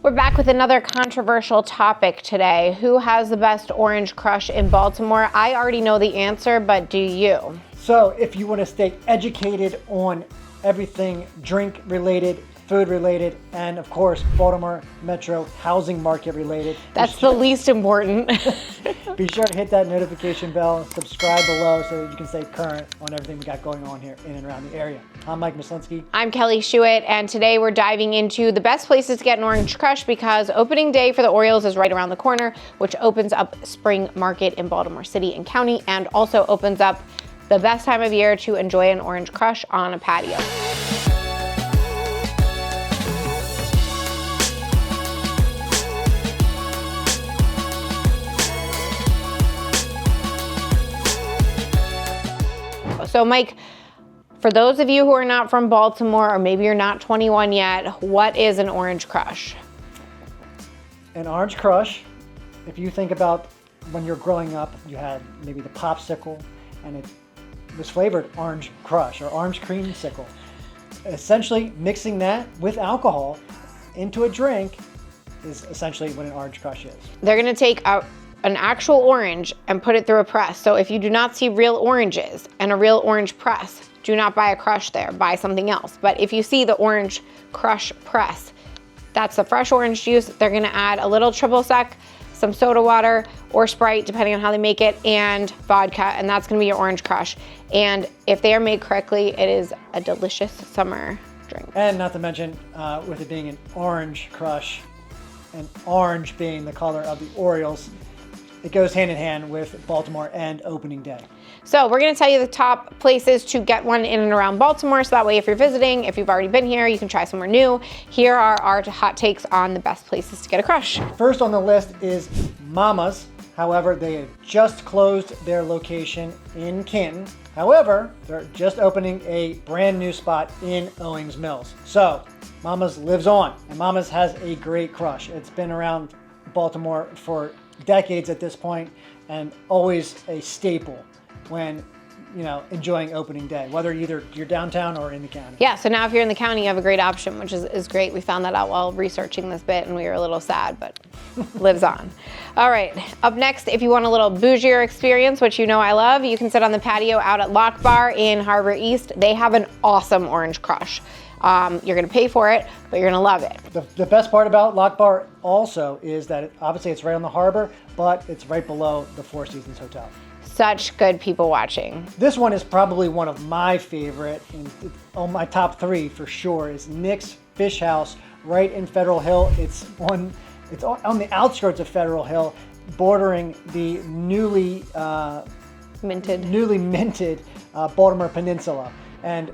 We're back with another controversial topic today. Who has the best orange crush in Baltimore? I already know the answer, but do you? So if you want to stay educated on everything drink related, food related, and of course, Baltimore Metro housing market related. That's the least important. Be sure to hit that notification bell, subscribe below so that you can stay current on everything we got going on here in and around the area. I'm Mike Mislinski. I'm Kelly Shuitt, and today we're diving into the best places to get an orange crush because opening day for the Orioles is right around the corner, which opens up spring market in Baltimore City and County, and also opens up the best time of year to enjoy an orange crush on a patio. So Mike, for those of you who are not from Baltimore, or maybe you're not 21 yet, what is an orange crush? An orange crush, if you think about when you're growing up, you had maybe the popsicle, and it was flavored orange crush or orange creamsicle. Essentially mixing that with alcohol into a drink is essentially what an orange crush is. They're gonna take an actual orange and put it through a press. So if you do not see real oranges and a real orange press, do not buy a crush there, buy something else. But if you see the orange crush press, that's the fresh orange juice. They're gonna add a little triple sec, some soda water or Sprite, depending on how they make it, and vodka, and that's gonna be your orange crush. And if they are made correctly, it is a delicious summer drink. And not to mention, with it being an orange crush, and orange being the color of the Orioles, it goes hand in hand with Baltimore and opening day. So we're gonna tell you the top places to get one in and around Baltimore, so that way if you're visiting, if you've already been here, you can try somewhere new. Here are our hot takes on the best places to get a crush. First on the list is Mama's. However, they have just closed their location in Canton. However, they're just opening a brand new spot in Owings Mills. So Mama's lives on, and Mama's has a great crush. It's been around Baltimore for decades at this point, and always a staple when enjoying opening day, whether either you're downtown or in the county. Yeah, so now if you're in the county, you have a great option, which is great. We found that out while researching this bit, and we were a little sad, but lives on. All right, up next, if you want a little bougier experience, which you know I love, you can sit on the patio out at Loch Bar in Harbor East. They have an awesome orange crush. You're gonna pay for it, but you're gonna love it. The best part about Loch Bar also is that obviously it's right on the harbor, but it's right below the Four Seasons Hotel. Such good people watching. This one is probably one of my favorite, and on my top three for sure, is Nick's Fish House right in Federal Hill. It's on the outskirts of Federal Hill, bordering the newly minted Baltimore Peninsula. And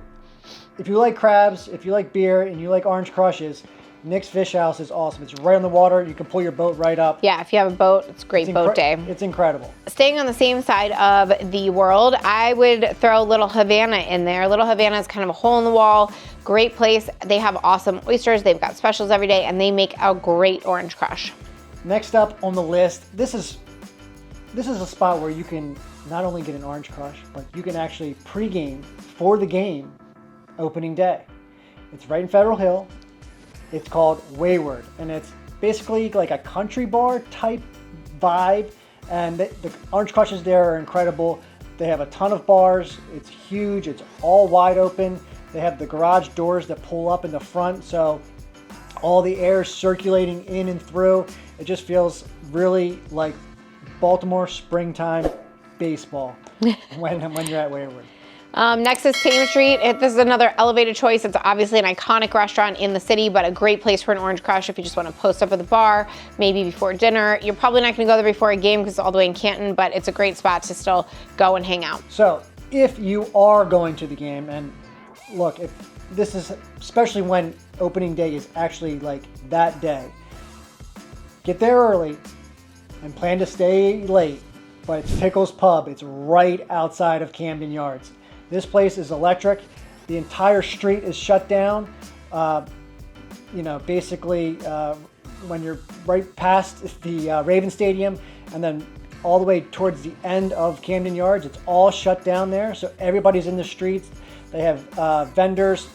if you like crabs, if you like beer, and you like orange crushes, Nick's Fish House is awesome. It's right on the water. You can pull your boat right up. Yeah, if you have a boat, it's a great boat day. It's incredible. Staying on the same side of the world, I would throw Little Havana in there. Little Havana is kind of a hole in the wall, great place. They have awesome oysters. They've got specials every day, and they make a great orange crush. Next up on the list, this is a spot where you can not only get an orange crush, but you can actually pregame for the game opening day. It's right in Federal Hill. It's called Wayward, and it's basically like a country bar type vibe, and the orange crushes there are incredible. They have a ton of bars. It's huge. It's all wide open. They have the garage doors that pull up in the front, so all the air is circulating in and through. It just feels really like Baltimore springtime baseball when you're at Wayward. Next is Thames Street. This is another elevated choice. It's obviously an iconic restaurant in the city, but a great place for an orange crush if you just want to post up at the bar, maybe before dinner. You're probably not going to go there before a game because it's all the way in Canton, but it's a great spot to still go and hang out. So if you are going to the game, and look, if this is especially when opening day is actually like that day, get there early and plan to stay late, but it's Pickles Pub. It's right outside of Camden Yards. This place is electric. The entire street is shut down. Basically when you're right past the Raven Stadium and then all the way towards the end of Camden Yards, it's all shut down there. So everybody's in the streets. They have vendors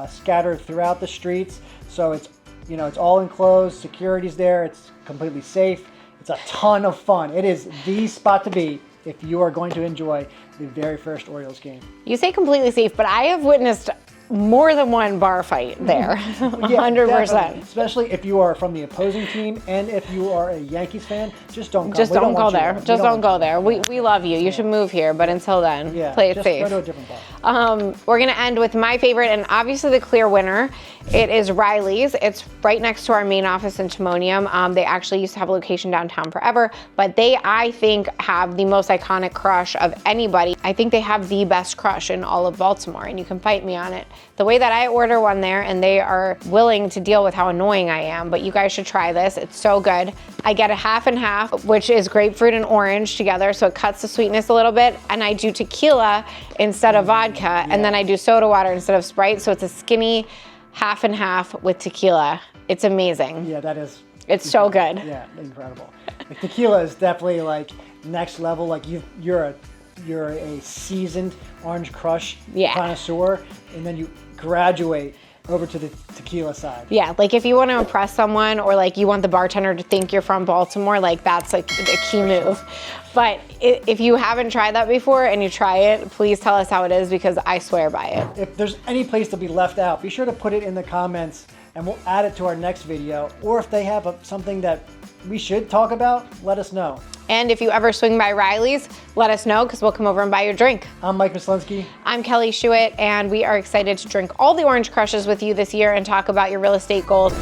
scattered throughout the streets. So it's You know, it's all enclosed, security's there, it's completely safe. It's a ton of fun. It is the spot to be if you are going to enjoy the very first Orioles game. You say completely safe, but I have witnessed more than one bar fight there. 100%. Definitely. Especially if you are from the opposing team and if you are a Yankees fan, just don't go. Just don't go there. Just don't go there. We love you. You should move here, but until then, play it safe. Go to a different bar. We're gonna end with my favorite and obviously the clear winner. It is Ryleigh's. It's right next to our main office in Timonium. They actually used to have a location downtown forever, but they, I think, have the most iconic crush of anybody. I think they have the best crush in all of Baltimore, and you can fight me on it. The way that I order one there, and they are willing to deal with how annoying I am, but you guys should try this. It's so good. I get a half and half, which is grapefruit and orange together, so it cuts the sweetness a little bit, and I do tequila instead of vodka, and then I do soda water instead of Sprite, so it's a skinny half and half with tequila. It's amazing. Yeah, that is. It's so good. Yeah, incredible. Like, tequila is definitely like next level. Like you're a seasoned Orange Crush connoisseur, and then you graduate over to the tequila side. Yeah, like if you want to impress someone or like you want the bartender to think you're from Baltimore, like that's like a key move. But if you haven't tried that before and you try it, please tell us how it is because I swear by it. If there's any place to be left out, be sure to put it in the comments and we'll add it to our next video. Or if they have something that we should talk about, let us know. And if you ever swing by Ryleigh's, let us know because we'll come over and buy your drink. I'm Mike Mislinski. I'm Kelly Schuett, and we are excited to drink all the Orange Crushes with you this year and talk about your real estate goals.